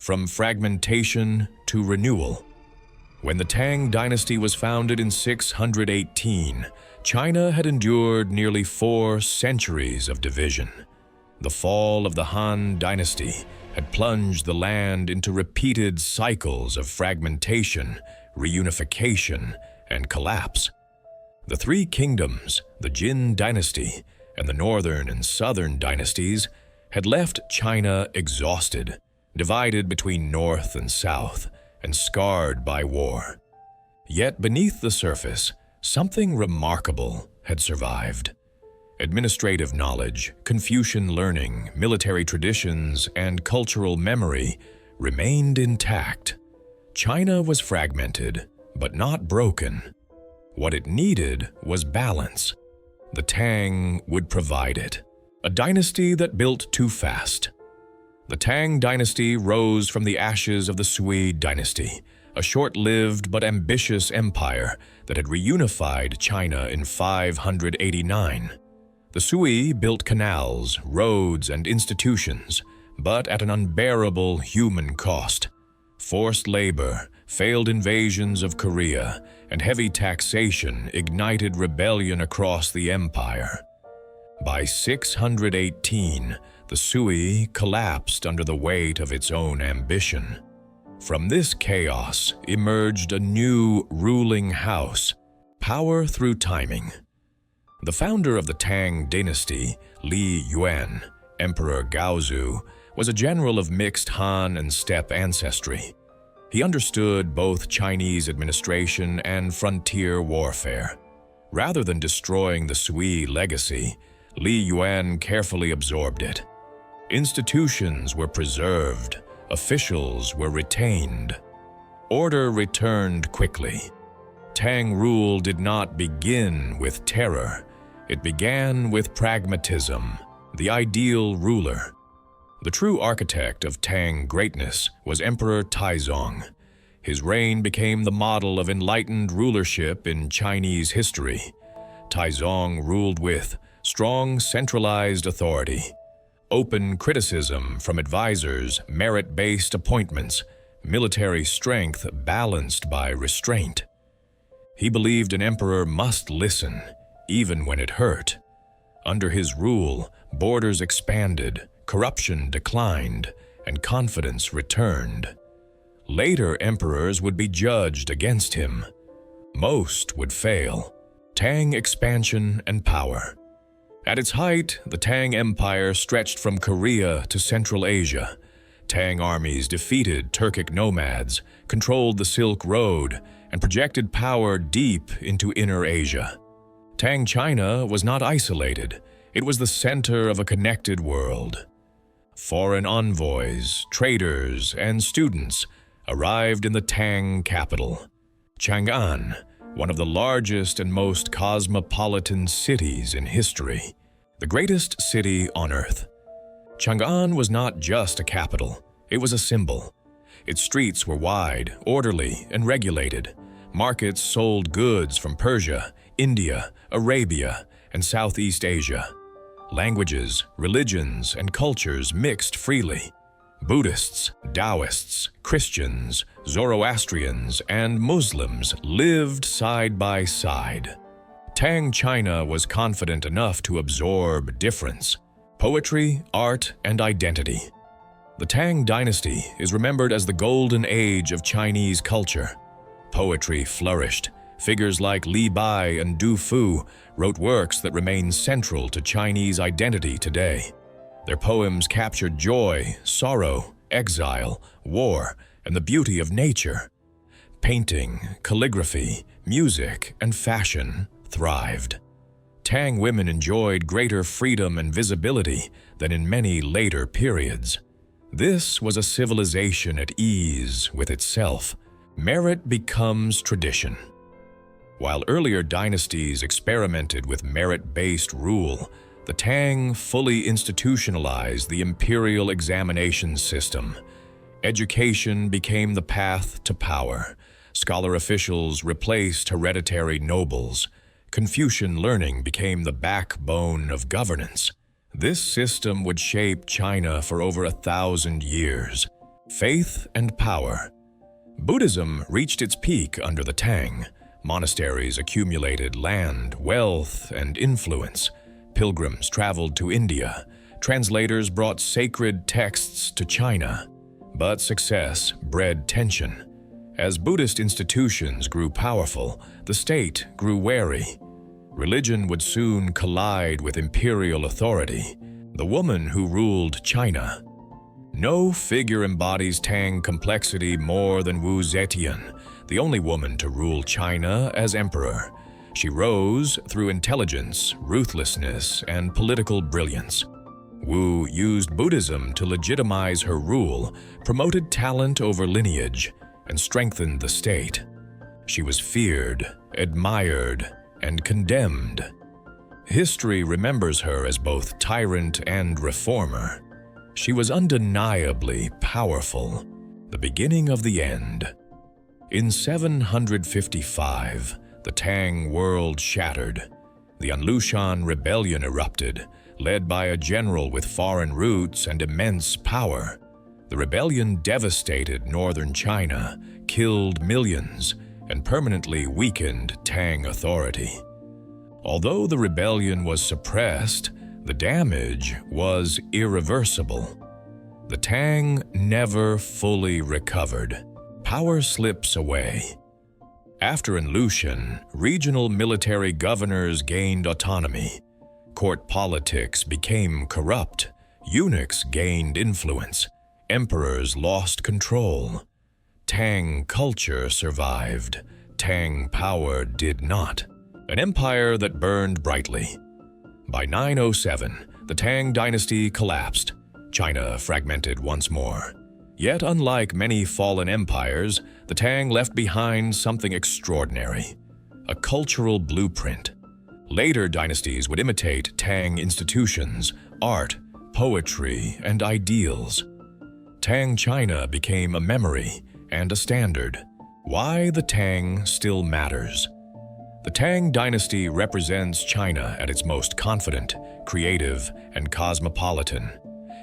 from fragmentation to renewal. When the Tang dynasty was founded in 618, China had endured nearly 4 centuries of division. The fall of the Han dynasty had plunged the land into repeated cycles of fragmentation, reunification, and collapse. The 3 kingdoms, the Jin dynasty and the northern and southern dynasties, had left China exhausted, divided between north and south, and scarred by war. Yet beneath the surface, something remarkable had survived. Administrative knowledge, Confucian learning, military traditions, and cultural memory remained intact. China was fragmented, but not broken. What it needed was balance. The Tang would provide it. A dynasty that built too fast. The Tang dynasty rose from the ashes of the Sui dynasty, a short-lived but ambitious empire that had reunified China in 589. The Sui built canals, roads, and institutions, but at an unbearable human cost. Forced labor, failed invasions of Korea, and heavy taxation ignited rebellion across the empire. By 618, the Sui collapsed under the weight of its own ambition. From this chaos emerged a new ruling house, power through timing. The founder of the Tang dynasty, Li Yuan, Emperor Gaozu, was a general of mixed Han and steppe ancestry. He understood both Chinese administration and frontier warfare. Rather than destroying the Sui legacy, Li Yuan carefully absorbed it. Institutions were preserved, officials were retained. Order returned quickly. Tang rule did not begin with terror. It began with pragmatism, the ideal ruler. The true architect of Tang greatness was Emperor Taizong. His reign became the model of enlightened rulership in Chinese history. Taizong ruled with strong centralized authority, open criticism from advisors, merit-based appointments, military strength balanced by restraint. He believed an emperor must listen, even when it hurt. Under his rule, borders expanded, corruption declined, and confidence returned. Later emperors would be judged against him. Most would fail. Tang expansion and power. At its height, the Tang Empire stretched from Korea to Central Asia. Tang armies defeated Turkic nomads, controlled the Silk Road, and projected power deep into Inner Asia. Tang China was not isolated. It was the center of a connected world. Foreign envoys, traders, and students arrived in the Tang capital, Chang'an, one of the largest and most cosmopolitan cities in history, the greatest city on earth. Chang'an was not just a capital, it was a symbol. Its streets were wide, orderly, and regulated. Markets sold goods from Persia, India, Arabia, and Southeast Asia. Languages, religions, and cultures mixed freely. Buddhists, Taoists, Christians, Zoroastrians, and Muslims lived side by side. Tang China was confident enough to absorb difference, poetry, art, and identity. The Tang dynasty is remembered as the golden age of Chinese culture. Poetry flourished. Figures like Li Bai and Du Fu wrote works that remain central to Chinese identity today. Their poems captured joy, sorrow, exile, war, and the beauty of nature. Painting, calligraphy, music, and fashion thrived. Tang women enjoyed greater freedom and visibility than in many later periods. This was a civilization at ease with itself. Merit becomes tradition. While earlier dynasties experimented with merit-based rule, the Tang fully institutionalized the imperial examination system. Education became the path to power. Scholar officials replaced hereditary nobles. Confucian learning became the backbone of governance. This system would shape China for over 1,000 years. Faith and power. Buddhism reached its peak under the Tang. Monasteries accumulated land, wealth, and influence. Pilgrims traveled to India. Translators brought sacred texts to China. But success bred tension. As Buddhist institutions grew powerful, the state grew wary. Religion would soon collide with imperial authority. The woman who ruled China. No figure embodies Tang complexity more than Wu Zetian, the only woman to rule China as emperor. She rose through intelligence, ruthlessness, and political brilliance. Wu used Buddhism to legitimize her rule, promoted talent over lineage, and strengthened the state. She was feared, admired, and condemned. History remembers her as both tyrant and reformer. She was undeniably powerful, the beginning of the end. In 755, the Tang world shattered. The Anlushan rebellion erupted, led by a general with foreign roots and immense power. The rebellion devastated northern China, killed millions, and permanently weakened Tang authority. Although the rebellion was suppressed, the damage was irreversible. The Tang never fully recovered. Power slips away. After Anlushan, regional military governors gained autonomy. Court politics became corrupt. Eunuchs gained influence. Emperors lost control. Tang culture survived. Tang power did not. An empire that burned brightly. By 907, the Tang dynasty collapsed. China fragmented once more. Yet, unlike many fallen empires, the Tang left behind something extraordinary: a cultural blueprint. Later dynasties would imitate Tang institutions, art, poetry, and ideals. Tang China became a memory and a standard. Why the Tang still matters. The Tang dynasty represents China at its most confident, creative, and cosmopolitan.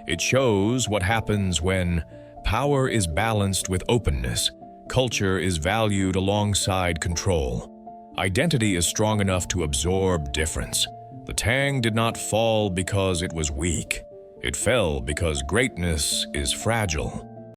It shows what happens when power is balanced with openness, culture is valued alongside control, identity is strong enough to absorb difference. The Tang did not fall because it was weak. It fell because greatness is fragile.